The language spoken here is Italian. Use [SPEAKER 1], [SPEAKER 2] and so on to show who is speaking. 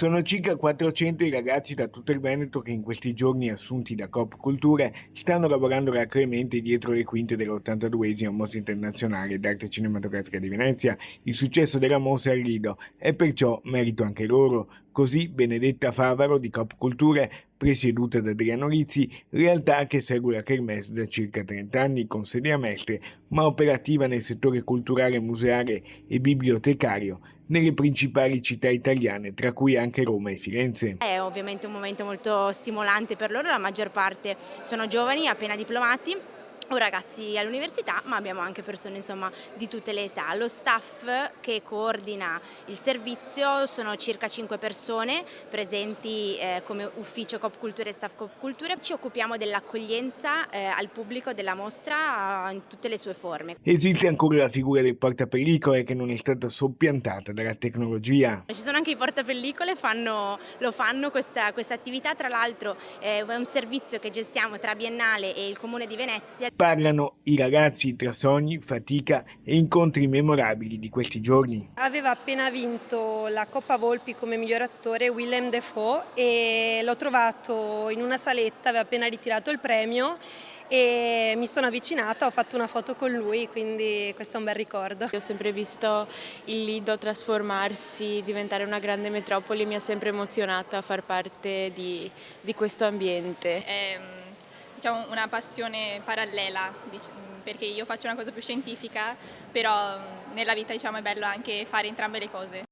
[SPEAKER 1] Sono circa 400 i ragazzi da tutto il Veneto che in questi giorni, assunti da Coop Culture, stanno lavorando alacremente dietro le quinte dell'82esima Mostra Internazionale d'Arte Cinematografica di Venezia. Il successo della mostra è al Lido e perciò merito anche loro. Così Benedetta Favaro di Coop Culture, presieduta da Adriano Rizzi, realtà che segue la Kermesse da circa 30 anni con sede a Mestre, ma operativa nel settore culturale, museale e bibliotecario nelle principali città italiane, tra cui anche Roma e Firenze.
[SPEAKER 2] È ovviamente un momento molto stimolante per loro, la maggior parte sono giovani appena diplomati o ragazzi all'università, ma abbiamo anche persone insomma di tutte le età. Lo staff che coordina il servizio sono circa 5 persone presenti come ufficio Coop Culture e staff Coop Culture. Ci occupiamo dell'accoglienza al pubblico della mostra in tutte le sue forme.
[SPEAKER 1] Esiste ancora la figura del portapellicole che non è stata soppiantata dalla tecnologia.
[SPEAKER 2] Ci sono anche i portapellicole, lo fanno questa attività, tra l'altro è un servizio che gestiamo tra Biennale e il Comune di Venezia.
[SPEAKER 1] Parlano i ragazzi tra sogni, fatica e incontri memorabili di questi giorni.
[SPEAKER 3] Aveva appena vinto la Coppa Volpi come miglior attore Willem Dafoe e l'ho trovato in una saletta, aveva appena ritirato il premio e mi sono avvicinata, ho fatto una foto con lui, quindi questo è un bel ricordo.
[SPEAKER 4] Ho sempre visto il Lido trasformarsi, diventare una grande metropoli e mi ha sempre emozionata a far parte di questo ambiente.
[SPEAKER 5] È diciamo, una passione parallela, perché io faccio una cosa più scientifica, però nella vita diciamo, è bello anche fare entrambe le cose.